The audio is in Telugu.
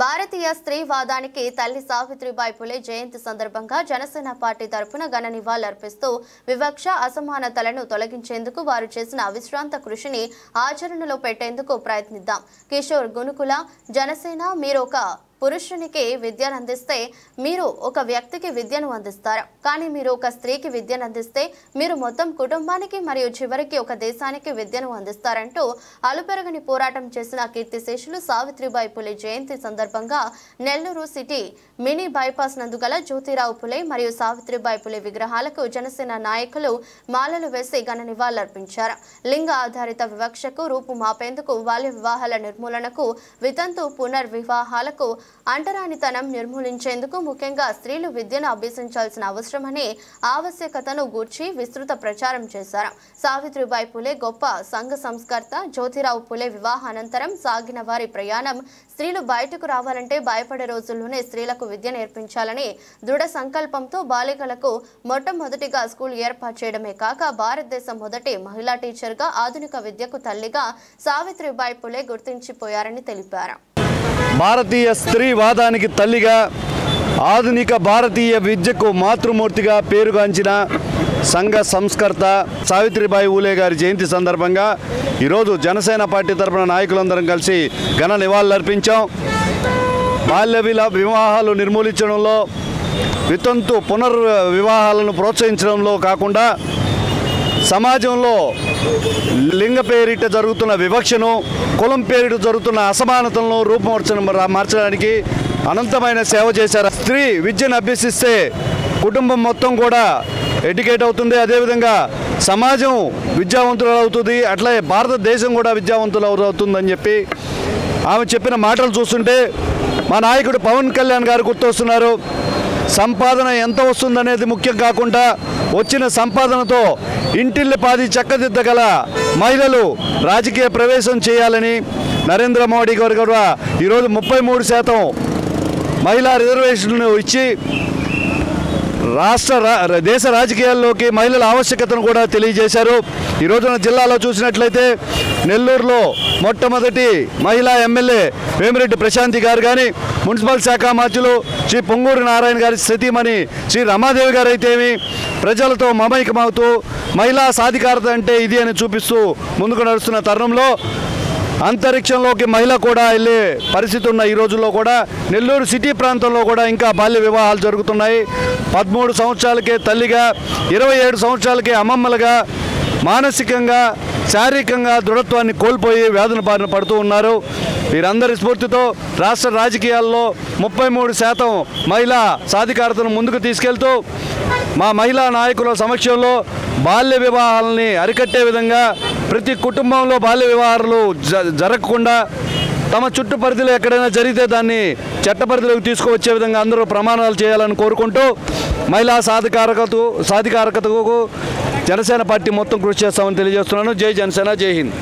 భారతీయ స్త్రీవాదానికి తల్లి సావిత్రిబాయి పులే జయంతి సందర్భంగా జనసేన పార్టీ తరపున ఘన నివాళులర్పిస్తూ వివక్ష అసమానతలను తొలగించేందుకు వారు చేసిన అవిశ్రాంత కృషిని ఆచరణలో పెట్టేందుకు ప్రయత్నిద్దాం. కిషోర్ గునుకుల జనసేన మీరు ఒక పురుషునికి విద్యను అందిస్తే మీరు ఒక వ్యక్తికి విద్యను అందిస్తారు. కానీ మీరు ఒక స్త్రీకి విద్యను అందిస్తే మీరు మొత్తం కుటుంబానికి మరియు చివరికి ఒక దేశానికి విద్యను అందిస్తారంటూ అలుపెరగని పోరాటం చేసిన కీర్తిశేషులు సావిత్రిబాయి పులే జయంతి సందర్భంగా నెల్లూరు సిటీ మినీ బైపాస్ నందు గల జ్యోతిరావు పులే మరియు సావిత్రిబాయి పులే విగ్రహాలకు జనసేన నాయకులు మాలలు వేసి ఘన నివాళులర్పించారు. లింగ ఆధారిత వివక్షకు రూపుమాపేందుకు బాల్య వివాహాల నిర్మూలనకు వితంతు పునర్వివాహాలకు అంటరానితనం నిర్మూలించేందుకు ముఖ్యంగా స్త్రీలు విద్యను అభ్యసించాల్సిన అవసరమనే ఆవశ్యకతను గూర్చి విస్తృత ప్రచారం చేశారు. సావిత్రిబాయి పులే గొప్ప సంఘ సంస్కర్త. జ్యోతిరావు పులే వివాహానంతరం సాగిన వారి ప్రయాణం స్త్రీలు బయటకు రావాలంటే భయపడే రోజుల్లోనే స్త్రీలకు విద్య నేర్పించాలని దృఢ సంకల్పంతో బాలికలకు మొట్టమొదటిగా స్కూల్ ఏర్పాటు చేయడమే కాక భారతదేశం మొదటి మహిళా టీచర్గా ఆధునిక విద్యకు తల్లిగా సావిత్రిబాయి పులే గుర్తించిపోయారని తెలిపారు. భారతీయ స్త్రీవాదానికి తల్లిగా ఆధునిక భారతీయ విద్యకు మాతృమూర్తిగా పేరుగాంచిన సంఘ సంస్కర్త సావిత్రిబాయి పూలే గారి జయంతి సందర్భంగా ఈరోజు జనసేన పార్టీ తరపున నాయకులందరం కలిసి ఘన నివాళులర్పించాం. బాల్య వివాహాలు నిర్మూలించడంలో, వితంతు పునర్వివాహాలను ప్రోత్సహించడంలో కాకుండా సమాజంలో లింగ పేరిట జరుగుతున్న వివక్షను, కులం పేరిట జరుగుతున్న అసమానతలను మార్చడానికి అనంతమైన సేవ చేశారు. స్త్రీ విద్యను అభ్యసిస్తే కుటుంబం మొత్తం కూడా ఎడ్యుకేట్ అవుతుంది. అదేవిధంగా సమాజం విద్యావంతులు అవుతుంది. అట్లాగే భారతదేశం కూడా విద్యావంతులు అవుతుందని చెప్పి ఆమె చెప్పిన మాటలు చూస్తుంటే మా నాయకుడు పవన్ కళ్యాణ్ గారు గుర్తొస్తున్నారు. సంపాదన ఎంత వస్తుందనేది ముఖ్యం కాకుండా వచ్చిన సంపాదనతో ఇంటిల్లి పాది చక్కదిద్దగల మహిళలు రాజకీయ ప్రవేశం చేయాలని నరేంద్ర మోడీ గారు కూడా ఈరోజు 33% మహిళా రిజర్వేషన్లు ఇచ్చి దేశ రాజకీయాల్లోకి మహిళల ఆవశ్యకతను కూడా తెలియజేశారు. ఈ రోజున జిల్లాలో చూసినట్లయితే నెల్లూరులో మొట్టమొదటి మహిళా ఎమ్మెల్యే వేమిరెడ్డి ప్రశాంతి గారు కానీ, మున్సిపల్ శాఖ మంత్రులు శ్రీ పొంగూరు నారాయణ గారి సతీమణి శ్రీ రమాదేవి గారు అయితేమి ప్రజలతో మమైకమవుతూ మహిళా సాధికారత అంటే ఇది అని చూపిస్తూ ముందుకు నడుస్తున్న తరుణంలో అంతరిక్షంలోకి మహిళ కూడా వెళ్ళే పరిస్థితి ఉన్న ఈ రోజుల్లో కూడా నెల్లూరు సిటీ ప్రాంతంలో కూడా ఇంకా బాల్య వివాహాలు జరుగుతున్నాయి. 13 సంవత్సరాలకే తల్లిగా, 27 సంవత్సరాలకే అమ్మమ్మలుగా మానసికంగా, శారీరకంగా దృఢత్వాన్ని కోల్పోయి వ్యాధుల బారిన పడుతూ ఉన్నారు. వీరందరి స్ఫూర్తితో రాష్ట్ర రాజకీయాల్లో 33% మహిళా సాధికారతను ముందుకు తీసుకెళ్తూ మా మహిళా నాయకుల సమక్షంలో బాల్య వివాహాలని అరికట్టే విధంగా ప్రతి కుటుంబంలో బాల్య వివాహాలు జరగకుండా తమ చుట్టు పరిధిలో ఎక్కడైనా జరిగితే దాన్ని చట్ట పరిధిలోకి తీసుకువచ్చే విధంగా అందరూ ప్రమాణాలు చేయాలని కోరుకుంటూ మహిళా సాధికారకతకు జనసేన పార్టీ మొత్తం కృషి చేస్తామని తెలియజేస్తున్నాను. జై జనసేన, జై హింద్.